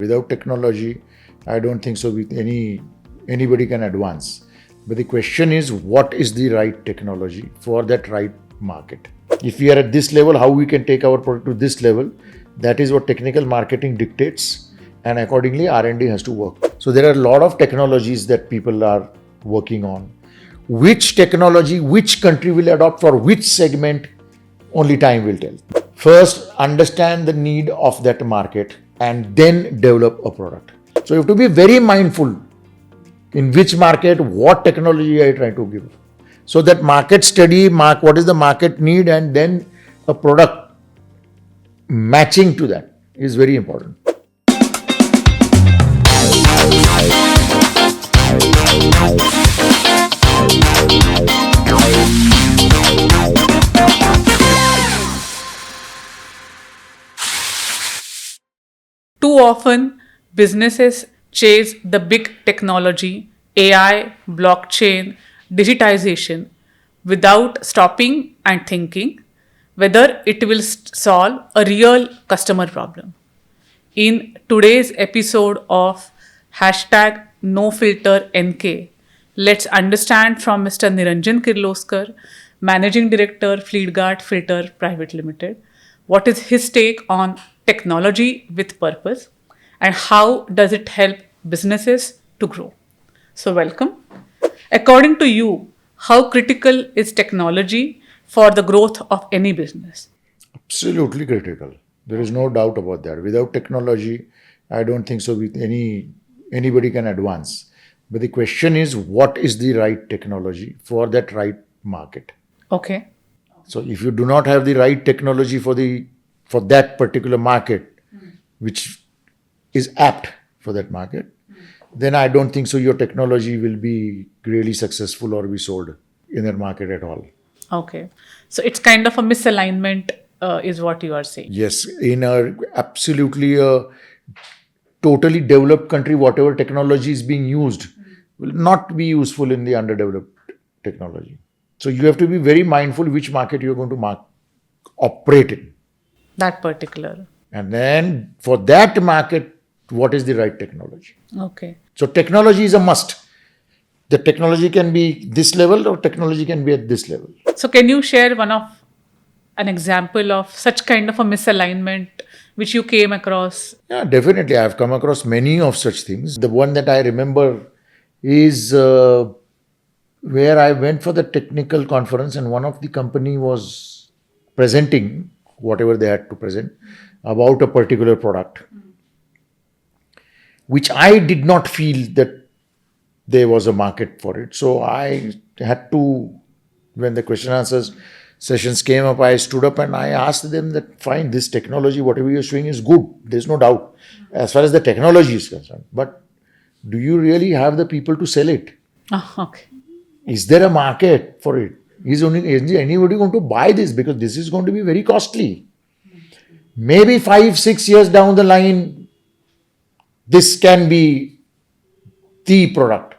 Without technology, I don't think so anybody can advance. But the question is, what is the right technology for that right market? If we are at this level, how we can take our product to this level? That is what technical marketing dictates, and accordingly R&D has to work. So there are a lot of technologies that people are working on. Which technology, which country will adopt for which segment, only time will tell. First, understand the need of that market and then develop a product. So you have to be very mindful in which market, what technology are you trying to give. So that market study, what is the market need, and then a product matching to that is very important. Too often, businesses chase the big technology, AI, blockchain, digitization, without stopping and thinking whether it will solve a real customer problem. In today's episode of hashtag NoFilterNK, let's understand from Mr. Niranjan Kirloskar, Managing Director, Fleetguard Filter Private Limited, what is his take on technology with purpose and how does it help businesses to grow. So welcome. According to you, how critical is technology for the growth of any business? Absolutely critical. There is no doubt about that. Without technology, I don't think so anybody can advance. But the question is, what is the right technology for that right market? Okay. So if you do not have the right technology for that particular market, which is apt for that market, then I don't think so your technology will be really successful or be sold in that market at all. Okay. So it's kind of a misalignment is what you are saying. Yes, in absolutely a totally developed country, whatever technology is being used will not be useful in the underdeveloped technology. So you have to be very mindful which market you're going to operate in. That particular. And then for that market, what is the right technology? Okay. So technology is a must. The technology can be this level or technology can be at this level. So can you share an example of such kind of a misalignment which you came across? Yeah, definitely. I've come across many of such things. The one that I remember is where I went for the technical conference and one of the company was presenting whatever they had to present about a particular product, which I did not feel that there was a market for it. So I had to, when the question answers sessions came up, I stood up and I asked them that, fine, this technology, whatever you're showing is good. There's no doubt as far as the technology is concerned. But do you really have the people to sell it? Oh, okay. Is there a market for it? Is anybody going to buy this? Because this is going to be very costly. Maybe 5-6 years down the line, this can be the product.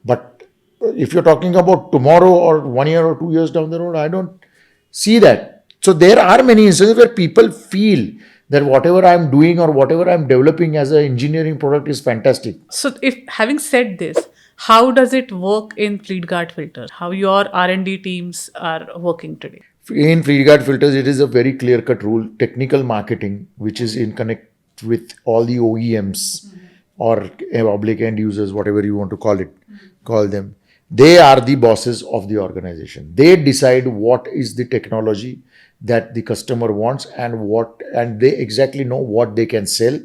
But if you're talking about tomorrow or 1 year or 2 years down the road, I don't see that. So there are many instances where people feel that whatever I'm doing or whatever I'm developing as an engineering product is fantastic. So if having said this, how does it work in Fleetguard Filters? How your R&D teams are working today? In Fleetguard Filters, it is a very clear-cut rule. Technical marketing, which is in connect with all the OEMs or public end users, whatever you want to call them. They are the bosses of the organization. They decide what is the technology that the customer wants and they exactly know what they can sell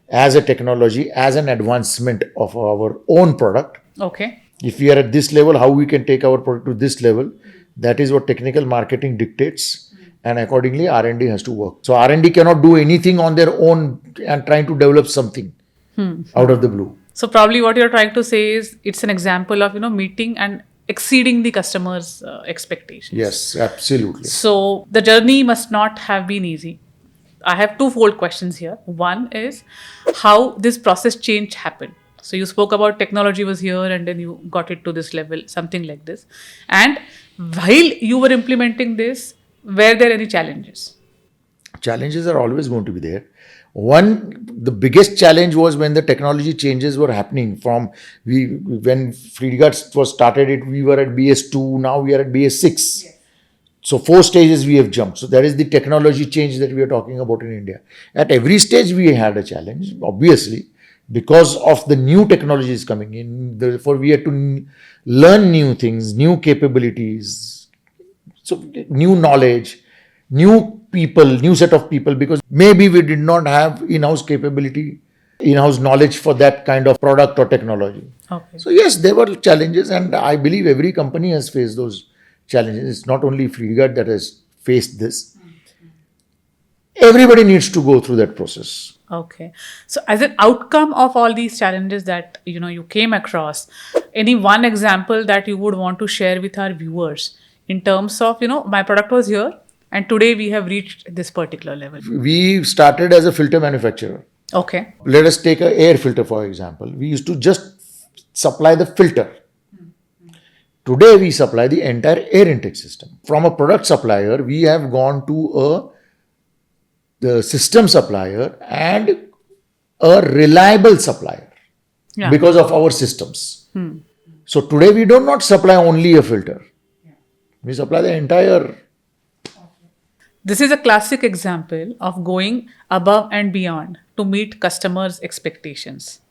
as a technology, as an advancement of our own product. Okay. If we are at this level, how we can take our product to this level, that is what technical marketing dictates, and accordingly R&D has to work. So R&D cannot do anything on their own and trying to develop something out of the blue. So probably what you're trying to say is it's an example of, meeting and exceeding the customer's expectations. Yes, absolutely. So the journey must not have been easy. I have twofold questions here. One is how this process change happened. So you spoke about technology was here and then you got it to this level, something like this. And while you were implementing this, were there any challenges? Challenges are always going to be there. The biggest challenge was when the technology changes were happening when Fleetguard was started, we were at BS2, now we are at BS6. Yes. So 4 stages we have jumped. So that is the technology change that we are talking about in India. At every stage we had a challenge, obviously, because of the new technologies coming in. Therefore, we had to learn new things, new capabilities, so new knowledge, new people, new set of people, because maybe we did not have in-house capability, in-house knowledge for that kind of product or technology. Okay. So yes, there were challenges, and I believe every company has faced those challenges. It's not only Fleetguard that has faced this. Everybody needs to go through that process. Okay. So as an outcome of all these challenges that you came across, any one example that you would want to share with our viewers in terms of, my product was here and today we have reached this particular level. We started as a filter manufacturer. Okay. Let us take an air filter, for example. We used to just supply the filter. Today we supply the entire air intake system. From a product supplier, we have gone to the system supplier and a reliable supplier because of our systems. So today we do not supply only a filter. We supply the entire. This is a classic example of going above and beyond to meet customers' expectations.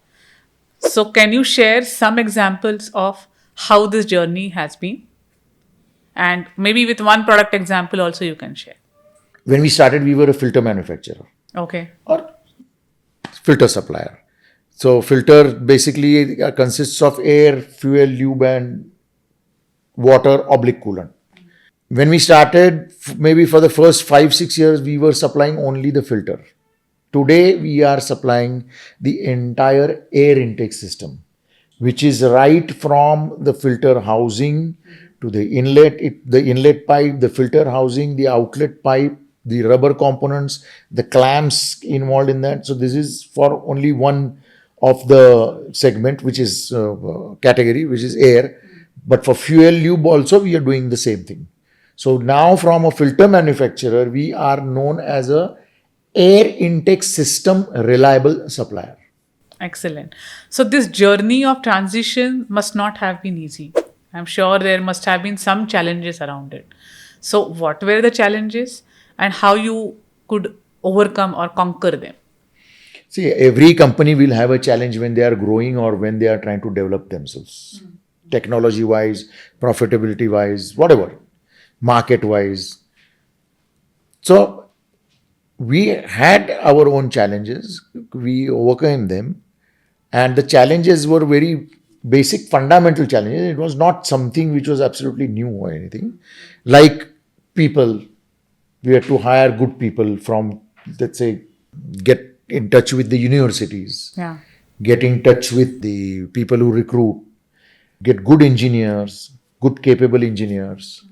So can you share some examples of how this journey has been? And maybe with one product example also you can share. When we started, we were a filter manufacturer. Okay. Or filter supplier. So filter basically consists of air, fuel, lube and water/coolant. When we started, maybe for the first 5-6 years, we were supplying only the filter. Today, we are supplying the entire air intake system, which is right from the filter housing to the inlet pipe, the filter housing, the outlet pipe, the rubber components, the clamps involved in that. So this is for only one of the segment, which is category, which is air. But for fuel, lube also, we are doing the same thing. So now from a filter manufacturer, we are known as a air intake system reliable supplier. Excellent. So this journey of transition must not have been easy. I'm sure there must have been some challenges around it. So what were the challenges and how you could overcome or conquer them? See, every company will have a challenge when they are growing or when they are trying to develop themselves. Technology-wise, profitability-wise, whatever, market-wise. So we had our own challenges. We overcame them. And the challenges were very basic, fundamental challenges. It was not something which was absolutely new or anything. Like people, we had to hire good people from, let's say, get in touch with the universities, get in touch with the people who recruit, get good engineers, good capable engineers.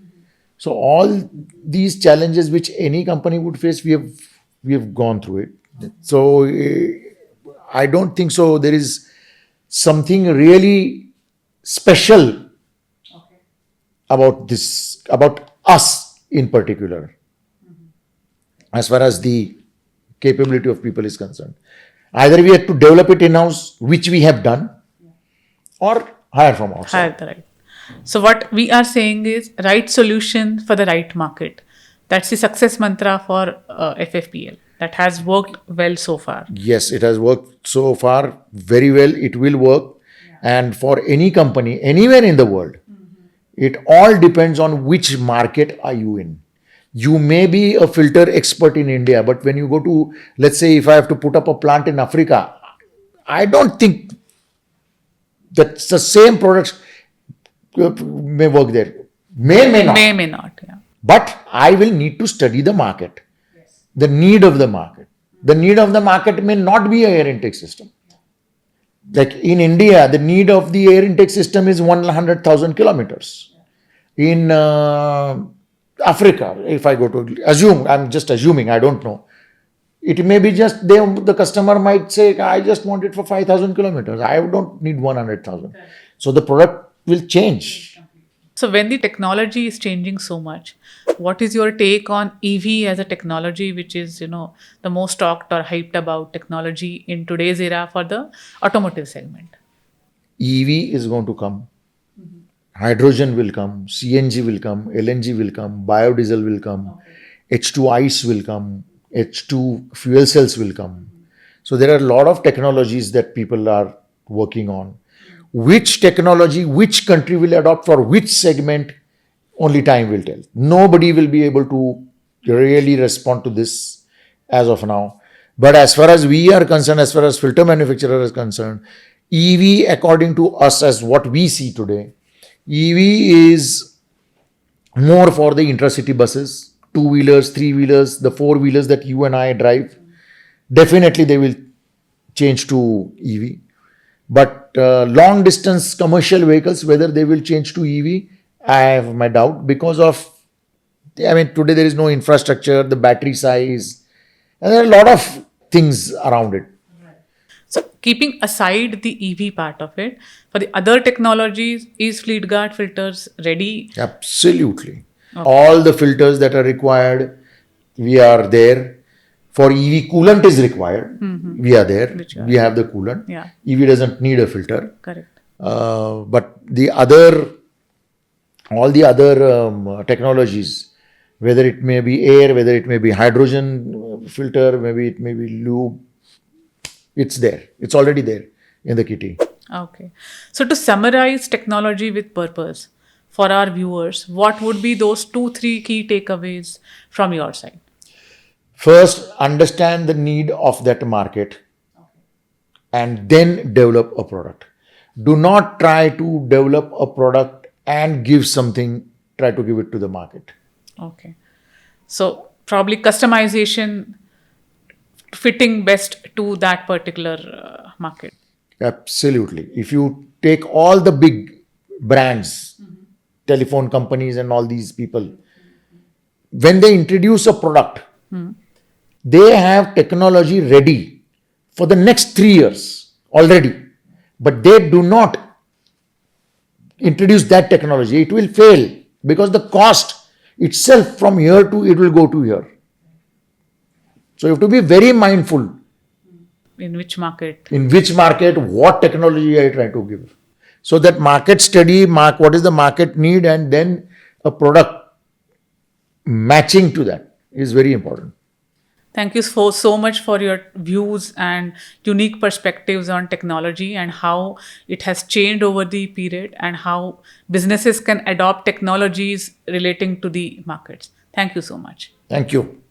So all these challenges which any company would face, we have gone through it. So I don't think so there is something really special about this, about us in particular, as far as the capability of people is concerned. Either we have to develop it in-house, which we have done, or hire from outside. Right. So what we are saying is right solution for the right market. That's the success mantra for FFPL. That has worked well so far. Yes, it has worked so far very well. It will work. And for any company, anywhere in the world, it all depends on which market are you in. You may be a filter expert in India, but when you go to, let's say, if I have to put up a plant in Africa, I don't think that's the same products may work there. May not. May not, yeah. But I will need to study the market, the need of the market. The need of the market may not be an air intake system. Like in India, the need of the air intake system is 100,000 kilometers. In Africa, if I go to assume, I'm just assuming, I don't know. It may be just the customer might say, I just want it for 5,000 kilometers. I don't need 100,000. So the product will change. So when the technology is changing so much, What is your take on EV as a technology, which is, the most talked or hyped about technology in today's era for the automotive segment? EV is going to come. Hydrogen will come, CNG will come, LNG will come, biodiesel will come, H2 ice will come, H2 fuel cells will come. So there are a lot of technologies that people are working on. Which technology, which country will adopt for which segment, only time will tell. Nobody will be able to really respond to this as of now. But as far as we are concerned, as far as filter manufacturer is concerned, EV, according to us, as what we see today, EV is more for the intercity buses, two-wheelers, three-wheelers, the four-wheelers that you and I drive. Definitely they will change to EV. But long distance commercial vehicles, whether they will change to EV, I have my doubt because of, today there is no infrastructure, the battery size, and there are a lot of things around it. So, keeping aside the EV part of it, for the other technologies, is Fleetguard filters ready? Absolutely. All the filters that are required, we are there. For EV, coolant is required. We are there. We have the coolant. Yeah. EV doesn't need a filter. Correct. But all the other technologies, whether it may be air, whether it may be hydrogen filter, maybe it may be lube, it's there. It's already there in the kitty. Okay. So, to summarize technology with purpose for our viewers, what would be those 2-3 key takeaways from your side? First, understand the need of that market and then develop a product. Do not try to develop a product and give something, try to give it to the market. Okay. So, probably customization fitting best to that particular market. Absolutely. If you take all the big brands, telephone companies and all these people, when they introduce a product, they have technology ready for the next 3 years already. But they do not introduce that technology. It will fail because the cost itself from here to it will go to here. So you have to be very mindful. In which market? In which market, what technology are you trying to give? So that market study, what is the market need, and then a product matching to that is very important. Thank you so much for your views and unique perspectives on technology and how it has changed over the period and how businesses can adopt technologies relating to the markets. Thank you so much. Thank you.